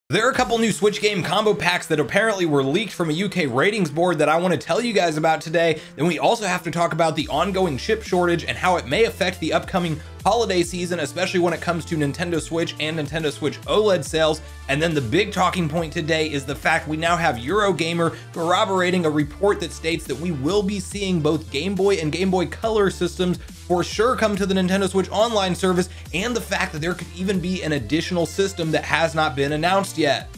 There are a couple new Switch game combo packs that apparently were leaked from a UK ratings board that I want to tell you guys about today. Then we also have to talk about the ongoing chip shortage and how it may affect the upcoming holiday season, especially when it comes to Nintendo Switch and Nintendo Switch OLED sales. And then the big talking point today is the fact we now have Eurogamer corroborating a report that states that we will be seeing both Game Boy and Game Boy Color systems for sure come to the Nintendo Switch Online service, and the fact that there could even be an additional system that has not been announced yet.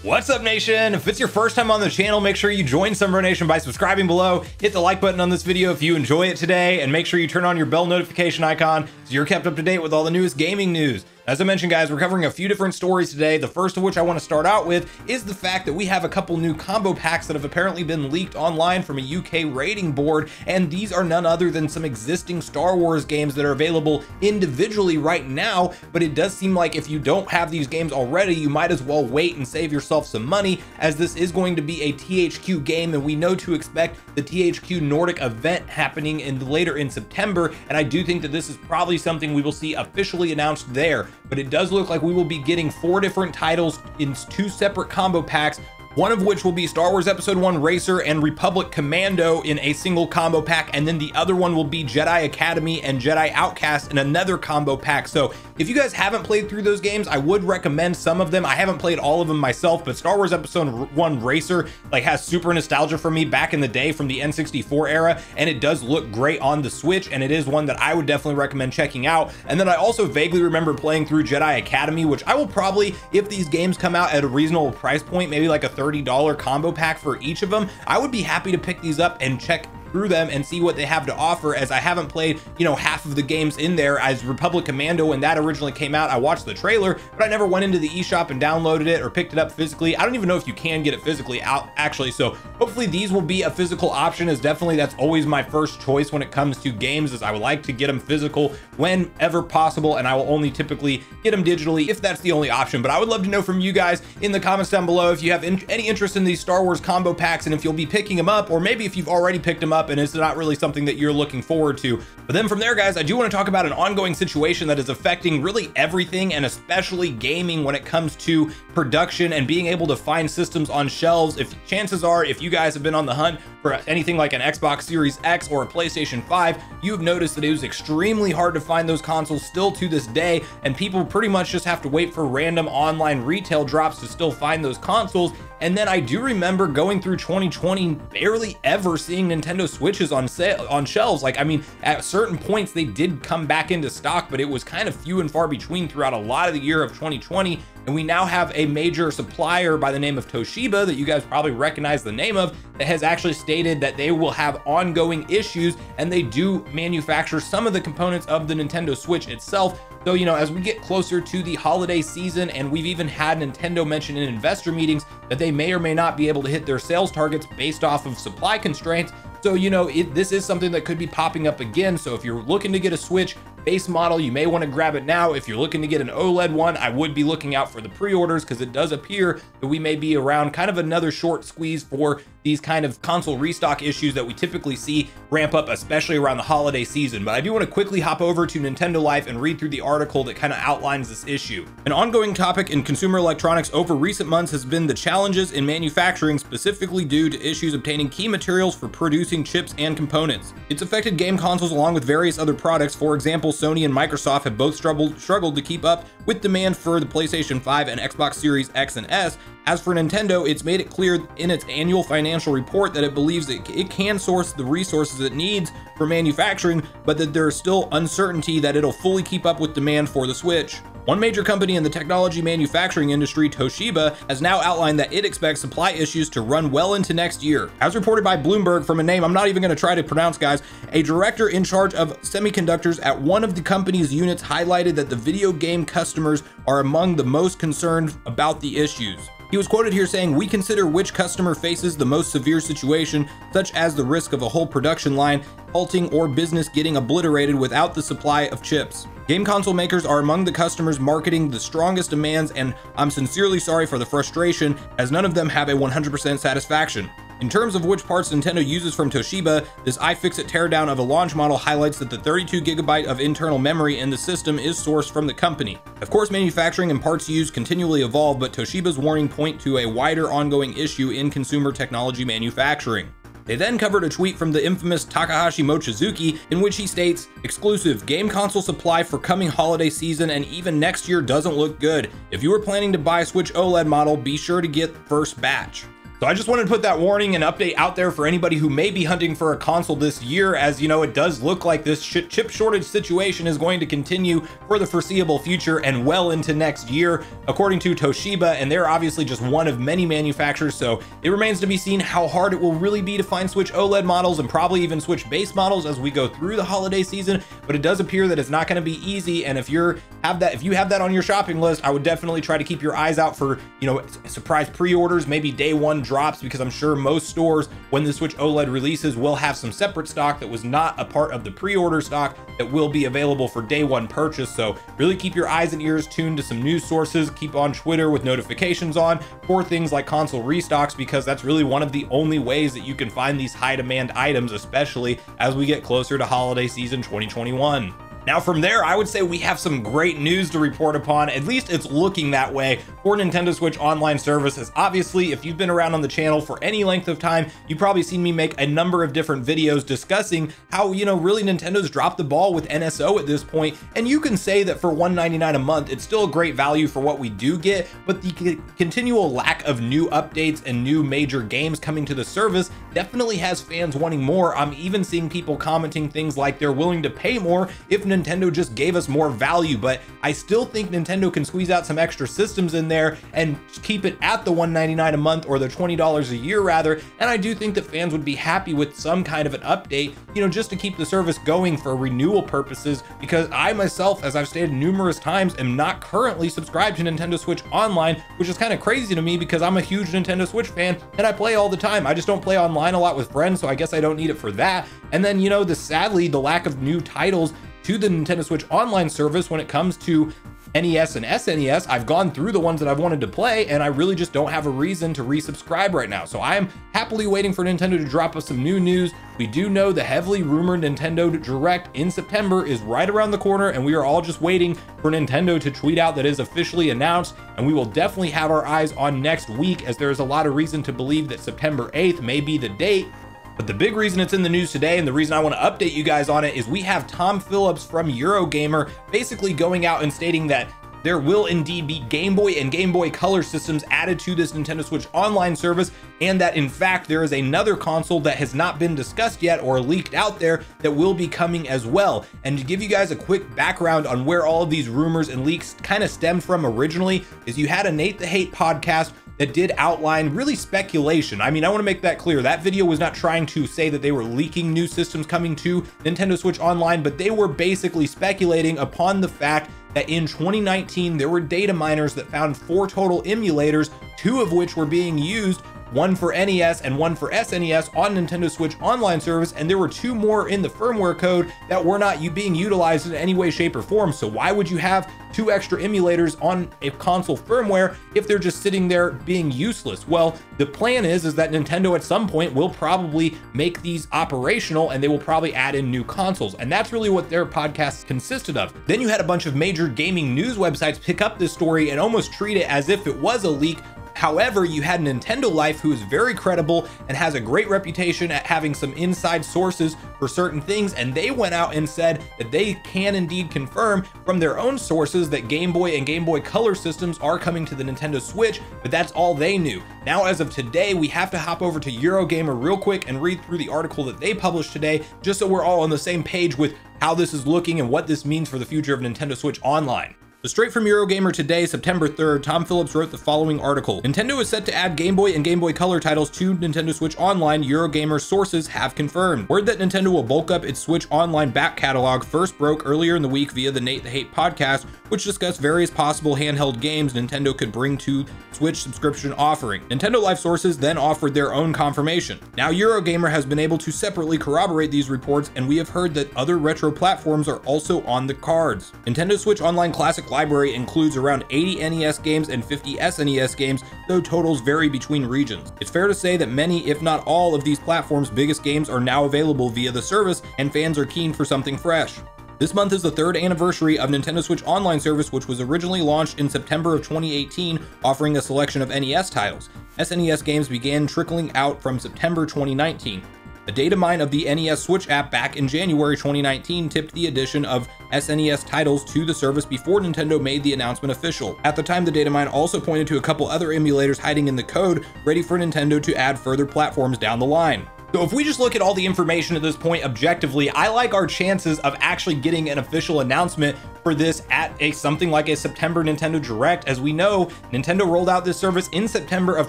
What's up, Nation? If it's your first time on the channel, make sure you join Sunbro Nation by subscribing below, hit the like button on this video if you enjoy it today, and make sure you turn on your bell notification icon so you're kept up to date with all the newest gaming news. As I mentioned, guys, we're covering a few different stories today. The first of which I want to start out with is the fact that we have a couple new combo packs that have apparently been leaked online from a UK rating board, and these are none other than some existing Star Wars games that are available individually right now. But it does seem like if you don't have these games already, you might as well wait and save yourself some money, as this is going to be a THQ game, and we know to expect the THQ Nordic event happening later in September, and I do think that this is probably something we will see officially announced there. But it does look like we will be getting 4 different titles in 2 separate combo packs, one of which will be Star Wars Episode 1 Racer and Republic Commando in a single combo pack, and then the other one will be Jedi Academy and Jedi Outcast in another combo pack. So if you guys haven't played through those games, I would recommend some of them. I haven't played all of them myself, but Star Wars Episode 1 Racer has super nostalgia for me back in the day from the N64 era, and it does look great on the Switch, and it is one that I would definitely recommend checking out. And then I also vaguely remember playing through Jedi Academy, which I will probably, if these games come out at a reasonable price point, maybe like a $30 combo pack for each of them, I would be happy to pick these up and check through them and see what they have to offer, as I haven't played, half of the games in there. As Republic Commando, when that originally came out, I watched the trailer, but I never went into the eShop and downloaded it or picked it up physically. I don't even know if you can get it physically out, actually, so hopefully these will be a physical option, as definitely that's always my first choice when it comes to games, is I would like to get them physical whenever possible, and I will only typically get them digitally if that's the only option. But I would love to know from you guys in the comments down below if you have any interest in these Star Wars combo packs, and if you'll be picking them up, or maybe if you've already picked them up and it's not really something that you're looking forward to. But then from there, guys, I do want to talk about an ongoing situation that is affecting really everything, and especially gaming, when it comes to production and being able to find systems on shelves. If chances are, if you guys have been on the hunt for anything like an Xbox Series X or a PlayStation 5, you've noticed that it was extremely hard to find those consoles still to this day, and people pretty much just have to wait for random online retail drops to still find those consoles. And then I do remember going through 2020 barely ever seeing Nintendo Switches on sale on shelves. I mean, at certain points they did come back into stock, but it was kind of few and far between throughout a lot of the year of 2020. And we now have a major supplier by the name of Toshiba, that you guys probably recognize the name of, that has actually stated that they will have ongoing issues, and they do manufacture some of the components of the Nintendo Switch itself. So, as we get closer to the holiday season, and we've even had Nintendo mention in investor meetings that they may or may not be able to hit their sales targets based off of supply constraints. So, this is something that could be popping up again. So if you're looking to get a Switch base model, you may want to grab it now. If you're looking to get an OLED one, I would be looking out for the pre-orders, because it does appear that we may be around kind of another short squeeze for these kind of console restock issues that we typically see ramp up, especially around the holiday season. But I do want to quickly hop over to Nintendo Life and read through the article that kind of outlines this issue. An ongoing topic in consumer electronics over recent months has been the challenges in manufacturing, specifically due to issues obtaining key materials for producing chips and components. It's affected game consoles along with various other products. For example, Sony and Microsoft have both struggled to keep up with demand for the PlayStation 5 and Xbox Series X and S. As for Nintendo, it's made it clear in its annual financial report that it believes that it can source the resources it needs for manufacturing, but that there is still uncertainty that it'll fully keep up with demand for the Switch. One major company in the technology manufacturing industry, Toshiba, has now outlined that it expects supply issues to run well into next year. As reported by Bloomberg, from a name I'm not even going to try to pronounce, guys, a director in charge of semiconductors at one of the company's units highlighted that the video game customers are among the most concerned about the issues. He was quoted here saying, "We consider which customer faces the most severe situation, such as the risk of a whole production line halting or business getting obliterated without the supply of chips. Game console makers are among the customers marketing the strongest demands, and I'm sincerely sorry for the frustration, as none of them have a 100% satisfaction." In terms of which parts Nintendo uses from Toshiba, this iFixit teardown of a launch model highlights that the 32GB of internal memory in the system is sourced from the company. Of course, manufacturing and parts used continually evolve, but Toshiba's warning point to a wider ongoing issue in consumer technology manufacturing. They then covered a tweet from the infamous Takahashi Mochizuki in which he states, "Exclusive, game console supply for coming holiday season and even next year doesn't look good. If you were planning to buy a Switch OLED model, be sure to get first batch." So I just wanted to put that warning and update out there for anybody who may be hunting for a console this year, as you know, it does look like this chip shortage situation is going to continue for the foreseeable future and well into next year, according to Toshiba, and they're obviously just one of many manufacturers, so it remains to be seen how hard it will really be to find Switch OLED models and probably even Switch base models as we go through the holiday season, but it does appear that it's not going to be easy, and if you have that on your shopping list, I would definitely try to keep your eyes out for, you know, surprise pre-orders, maybe day one drops, because I'm sure most stores, when the Switch OLED releases, will have some separate stock that was not a part of the pre-order stock that will be available for day one purchase. So really keep your eyes and ears tuned to some news sources, keep on Twitter with notifications on for things like console restocks, because that's really one of the only ways that you can find these high demand items, especially as we get closer to holiday season 2021. Now from there, I would say we have some great news to report upon. At least it's looking that way for Nintendo Switch Online services. Obviously, if you've been around on the channel for any length of time, you've probably seen me make a number of different videos discussing how, you know, really Nintendo's dropped the ball with NSO at this point. And you can say that for $199 a month, it's still a great value for what we do get, but the continual lack of new updates and new major games coming to the service definitely has fans wanting more. I'm even seeing people commenting things like they're willing to pay more if Nintendo just gave us more value, but I still think Nintendo can squeeze out some extra systems in there and keep it at the $199 a month, or the $20 a year rather, and I do think that fans would be happy with some kind of an update, you know, just to keep the service going for renewal purposes, because I myself, as I've stated numerous times, am not currently subscribed to Nintendo Switch Online, which is kind of crazy to me because I'm a huge Nintendo Switch fan and I play all the time. I just don't play online a lot with friends, so I guess I don't need it for that. And then, you know, sadly, the lack of new titles to the Nintendo Switch Online service when it comes to NES and SNES, I've gone through the ones that I've wanted to play, and I really just don't have a reason to resubscribe right now. So I am happily waiting for Nintendo to drop us some new news. We do know the heavily rumored Nintendo Direct in September is right around the corner, and we are all just waiting for Nintendo to tweet out that it is officially announced, and we will definitely have our eyes on next week, as there is a lot of reason to believe that September 8th may be the date. But the big reason it's in the news today, and the reason I want to update you guys on it, is we have Tom Phillips from Eurogamer basically going out and stating that there will indeed be Game Boy and Game Boy Color systems added to this Nintendo Switch Online service, and that in fact there is another console that has not been discussed yet or leaked out there that will be coming as well. And to give you guys a quick background on where all of these rumors and leaks kind of stemmed from originally, is you had a Nate the Hate podcast that did outline really speculation. I mean, I want to make that clear. That video was not trying to say that they were leaking new systems coming to Nintendo Switch Online, but they were basically speculating upon the fact that in 2019, there were data miners that found 4 total emulators, 2 of which were being used, one for NES and one for SNES on Nintendo Switch Online service, and there were 2 more in the firmware code that were not being utilized in any way, shape, or form. So why would you have 2 extra emulators on a console firmware if they're just sitting there being useless? Well, the plan is that Nintendo at some point will probably make these operational, and they will probably add in new consoles, and that's really what their podcast consisted of. Then you had a bunch of major gaming news websites pick up this story and almost treat it as if it was a leak. However, you had Nintendo Life, who is very credible and has a great reputation at having some inside sources for certain things, and they went out and said that they can indeed confirm from their own sources that Game Boy and Game Boy Color systems are coming to the Nintendo Switch, but that's all they knew. Now, as of today, we have to hop over to Eurogamer real quick and read through the article that they published today, just so we're all on the same page with how this is looking and what this means for the future of Nintendo Switch Online. So straight from Eurogamer today, September 3rd, Tom Phillips wrote the following article. Nintendo is set to add Game Boy and Game Boy Color titles to Nintendo Switch Online, Eurogamer sources have confirmed. Word that Nintendo will bulk up its Switch Online back catalog first broke earlier in the week via the Nate the Hate podcast, which discussed various possible handheld games Nintendo could bring to Switch subscription offering. Nintendo Life sources then offered their own confirmation. Now Eurogamer has been able to separately corroborate these reports, and we have heard that other retro platforms are also on the cards. Nintendo Switch Online Classic library includes around 80 NES games and 50 SNES games, though totals vary between regions. It's fair to say that many, if not all, of these platforms' biggest games are now available via the service, and fans are keen for something fresh. This month is the 3rd anniversary of Nintendo Switch Online service, which was originally launched in September of 2018, offering a selection of NES titles. SNES games began trickling out from September 2019. A data mine of the NES Switch app back in January 2019 tipped the addition of SNES titles to the service before Nintendo made the announcement official. At the time, the data mine also pointed to a couple other emulators hiding in the code, ready for Nintendo to add further platforms down the line. So if we just look at all the information at this point objectively, I like our chances of actually getting an official announcement for this at something like a September Nintendo Direct. As we know, Nintendo rolled out this service in September of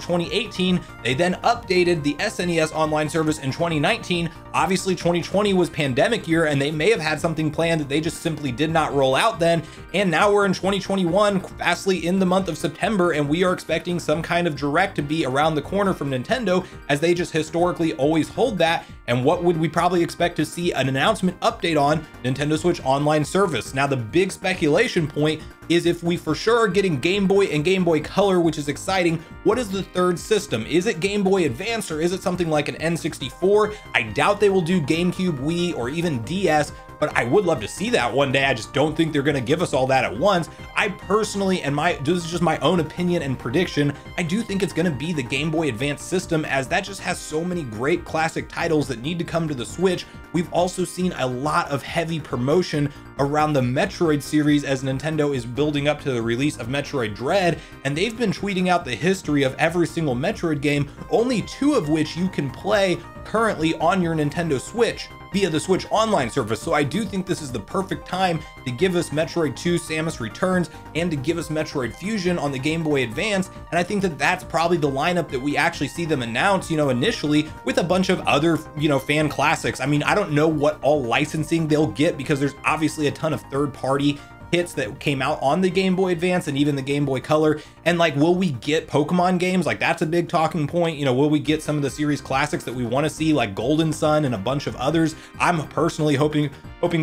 2018. They then updated the SNES online service in 2019. Obviously 2020 was pandemic year, and they may have had something planned that they just simply did not roll out then. And now we're in 2021, fastly in the month of September, and we are expecting some kind of Direct to be around the corner from Nintendo, as they just historically always hold that. And what would we probably expect to see an announcement update on Nintendo Switch Online service? Now, the big speculation point is if we for sure are getting Game Boy and Game Boy Color, which is exciting, what is the third system? Is it Game Boy Advance, or is it something like an N64? I doubt they will do GameCube, Wii, or even DS, but I would love to see that one day. I just don't think they're going to give us all that at once. I personally, and this is just my own opinion and prediction, I do think it's going to be the Game Boy Advance system, as that just has so many great classic titles that need to come to the Switch. We've also seen a lot of heavy promotion around the Metroid series as Nintendo is building up to the release of Metroid Dread, and they've been tweeting out the history of every single Metroid game, only 2 of which you can play currently on your Nintendo Switch via the Switch Online service. So I do think this is the perfect time to give us Metroid 2 Samus Returns and to give us Metroid Fusion on the Game Boy Advance. And I think that that's probably the lineup that we actually see them announce, initially, with a bunch of other, fan classics. I mean, I don't know what all licensing they'll get, because there's obviously a ton of third-party hits that came out on the Game Boy Advance and even the Game Boy Color. And like, will we get Pokemon games? Like, that's a big talking point. Will we get some of the series classics that we want to see, like Golden Sun and a bunch of others? I'm personally hoping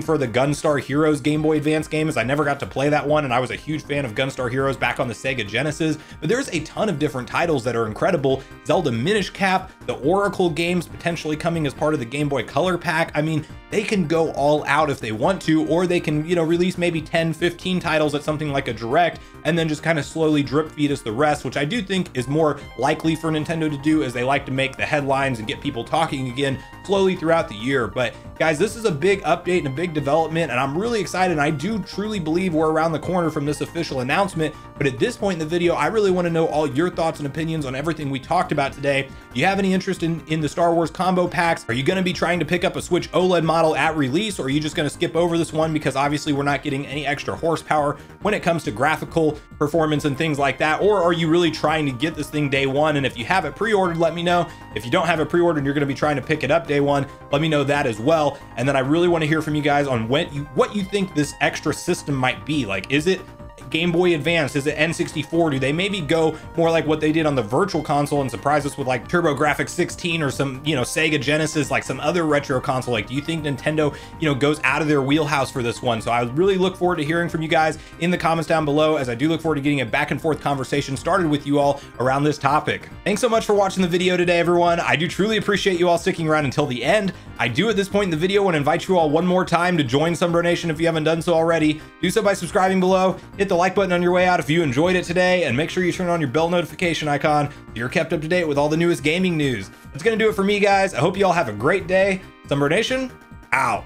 for the Gunstar Heroes Game Boy Advance game, as I never got to play that one, and I was a huge fan of Gunstar Heroes back on the Sega Genesis. But there's a ton of different titles that are incredible. Zelda Minish Cap, the Oracle games potentially coming as part of the Game Boy Color pack. I mean, they can go all out if they want to, or they can, release maybe 10, 15 titles at something like a Direct, and then just kind of slowly drip feed us the rest, which I do think is more likely for Nintendo to do, as they like to make the headlines and get people talking again slowly throughout the year. But guys, this is a big update and a big development, and I'm really excited. And I do truly believe we're around the corner from this official announcement. But at this point in the video, I really want to know all your thoughts and opinions on everything we talked about today. Do you have any interest in the Star Wars combo packs? Are you going to be trying to pick up a Switch OLED model at release, or are you just going to skip over this one because obviously we're not getting any extra horsepower when it comes to graphical performance and things like that? Or are you really trying to get this thing day one? And if you have it pre-ordered, let me know. If you don't have it pre-ordered and you're going to be trying to pick it up day one, let me know that as well. And then I really want to hear from you guys on what you think this extra system might be. Like, is it Game Boy Advance? Is it N64? Do they maybe go more like what they did on the Virtual Console and surprise us with like TurboGrafx 16 or some, Sega Genesis, like some other retro console? Like, do you think Nintendo, goes out of their wheelhouse for this one? So I really look forward to hearing from you guys in the comments down below, as I do look forward to getting a back and forth conversation started with you all around this topic. Thanks so much for watching the video today, everyone. I do truly appreciate you all sticking around until the end. I do at this point in the video want to invite you all one more time to join Sunbro Nation if you haven't done so already. Do so by subscribing below, hit the like button on your way out if you enjoyed it today, and make sure you turn on your bell notification icon so you're kept up to date with all the newest gaming news. That's gonna do it for me, guys. I hope you all have a great day. Sunbro Nation, out.